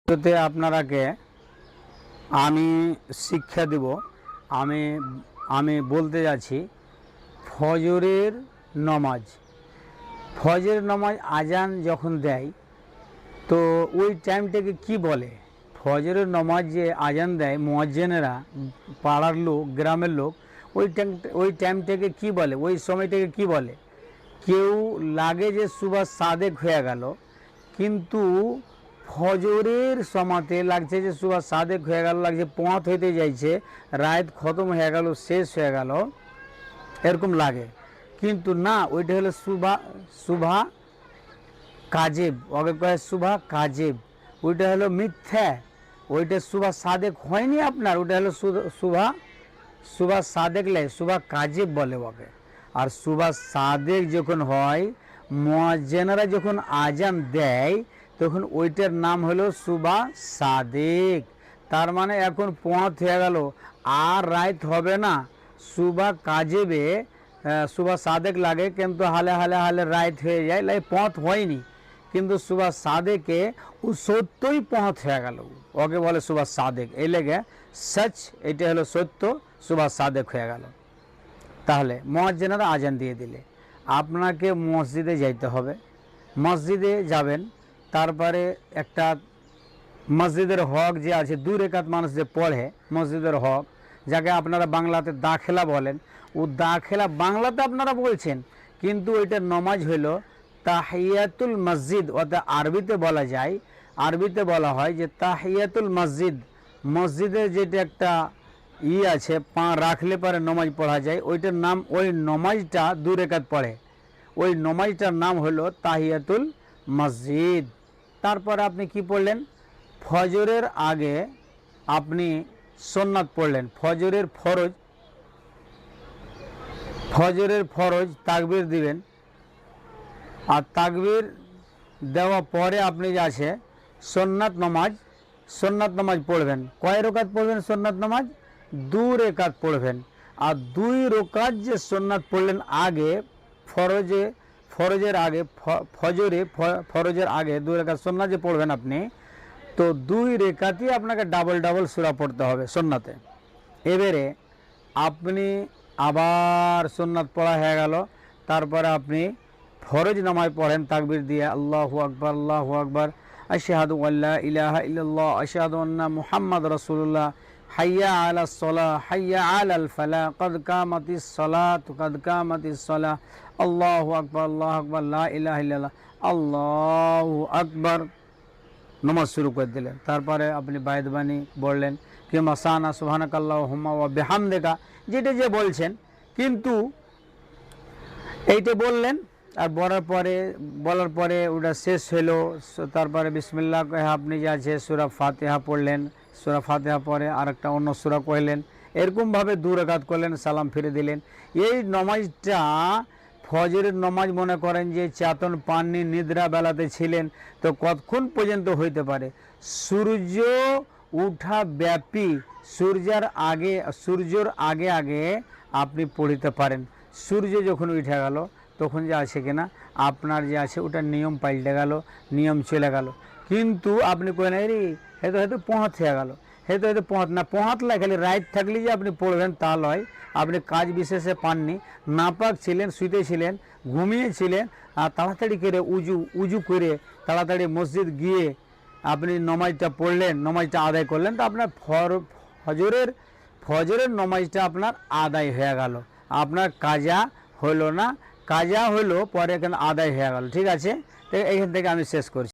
ভিডিওতে আপনারাকে আমি শিক্ষা দেব। আমি আমি বলতে যাচ্ছি ফজরের নমাজ। ফজরের নমাজ আজান যখন দেয় তো ওই টাইমটাকে কি বলে? ফজরের নমাজ যে আজান দেয় মুয়াজ্জিনেরা, পাড়ার লোক, গ্রামের লোক, ওই টাইমটাকে কি বলে? ওই সময়টাকে কি বলে? কেউ লাগে যে সুবাহ সাদেক হয়ে গেল, কিন্তু ফজরের সমাতে লাগছে যে সুবাহ সাদেক হয়ে গেল, লাগছে পথ হইতে যাইছে, রাত খতম হয়ে গেল, শেষ হয়ে গেল, এরকম লাগে। কিন্তু না, ওইটা হলো সুভা কাজেব, ওকে কয় সুভা কাজেব। ওইটা হলো মিথ্যা, ওইটা সুভা সাদেক হয়নি আপনার, ওইটা হলো সুভা সাদেক লাই, সুভা কাজেব বলে ওকে। আর সুভা সাদেক যখন হয়, মুয়াজ্জিনেরা যখন আজান দেয় তখন ওইটার নাম হলো সুভা সাদেক। তার মানে এখন পথ হয়ে গেল, আর রাত হবে না। সুভা কাজেবে সুভা সাদেক লাগে, কিন্তু হালে হালে হালে রাত হয়ে যায়, লাই পথ হয়নি। কিন্তু সুভা সাদেকে ও সত্যই পথ হয়ে গেল, ওকে বলে সুভা সাদেক। এই লেগে সচ, এটা হলো সত্য, সুভা সাদেক হয়ে গেল। তাহলে মুয়াজ্জিনেরা আজান দিয়ে দিলে আপনাকে মসজিদে যাইতে হবে। মসজিদে যাবেন, তারপরে একটা মসজিদের হক যে আছে, 2 রাকাত মানুষ যে পড়ে মসজিদের হক, যাকে আপনারা বাংলাতে দাখিলা বলেন, ও দাখিলা বাংলাতে আপনারা বলছেন, কিন্তু ওইটার নমাজ হইল তাহিয়াতুল মসজিদ। অর্থাৎ আরবিতে বলা যায়, আরবিতে বলা হয় যে তাহিয়াতুল মসজিদ। মসজিদের যেটা একটা আছে, পা রাখলে পরে নমাজ পড়া যায়, ওইটার নাম, ওই নমাজটা 2 রাকাত পড়ে, ওই নমাজটার নাম হলো তাহিয়াতুল মসজিদ। তারপরে আপনি কি পড়লেন? ফজরের আগে আপনি সুন্নাত পড়লেন, ফজরের ফরজ তাকবীর দিবেন। আর তাকবীর দেওয়া পরে আপনি যে আছে সুন্নাত নামাজ পড়বেন। কয় রাকাত পড়বেন সুন্নাত নামাজ? 2 রাকাত পড়বেন। আর 2 রাকাত যে সুন্নাত পড়লেন আগে, ফরজের আগে, ফরজের আগে 2 রাকাত সুন্নাত যে পড়বেন আপনি, তো 2 রাকাতই আপনাকে ডাবল সূরা পড়তে হবে সুন্নাতে। এবারে আপনি আবার সুন্নাত পড়া হয়ে গেল, তারপরে আপনি ফরজ নামাজ পড়েন তাকবীর দিয়ে, আল্লাহু আকবার, আল্লাহু আকবার, আশহাদু আল্লা ইলাহা ইল্লাল্লাহ, আশহাদু আন্না মুহাম্মাদ রাসূলুল্লাহ, হাইয়া আলাস সালাহ, হাইয়া আলাল ফালাহ, ক্বাদ কামাতিস সালাত, ক্বাদ কামাতিস সালাহ, আল্লাহু আকবার, লা ইলাহা ইল্লাল্লাহ, আল্লাহু আকবার, নামাজ শুরু করে দিলেন। তারপরে আপনি বায়দবাণী বললেন, কিংবা সানা সুবহানাকাল্লাহুম্মা ওয়া বিহামদিকা, যেটা যে বলছেন, কিন্তু এইটা বললেন। আর বলার পরে ওটা শেষ হলো, তারপরে বিসমিল্লাহ কহে আপনি যে আছে সূরা ফাতিহা পড়লেন, সূরা ফাতিহা পরে আরেকটা অন্য সূরা কইলেন, এরকমভাবে 2 রাকাত করলেন, সালাম ফিরে দিলেন। এই নমাজটা ফজরের নমাজ মনে করেন যে চেতন পাননি, নিদ্রা বেলাতে ছিলেন, তো কতক্ষণ পর্যন্ত হইতে পারে? সূর্য উঠা ব্যাপী, সূর্যের আগে আগে আপনি পড়িতে পারেন। সূর্য যখন উঠে গেল তখন যে আছে কিনা আপনার যে আছে ওটা নিয়ম পাল্টে গেল, নিয়ম চলে গেল। কিন্তু আপনি কই না রে, হয়তো পৌঁছ হয়ে গেল, হয়তো পৌঁছ না, পৌঁছলে খালি রাইট থাকলে যে আপনি পড়বেন তা নয়। আপনি কাজ বিশেষে পাননি, নাপাক ছিলেন, শুইতেছিলেন, ঘুমিয়েছিলেন, আর তাড়াতাড়ি করে উজু করে তাড়াতাড়ি মসজিদ গিয়ে আপনি নমাজটা পড়লেন, নমাজটা আদায় করলেন, তো আপনার ফজরের নমাজটা আপনার আদায় হয়ে গেল। আপনার কাজা হলো না, কাজা হলো পরে এখানে আদায় হয়ে গেল। ঠিক আছে, তো এইখান থেকে আমি শেষ করছি।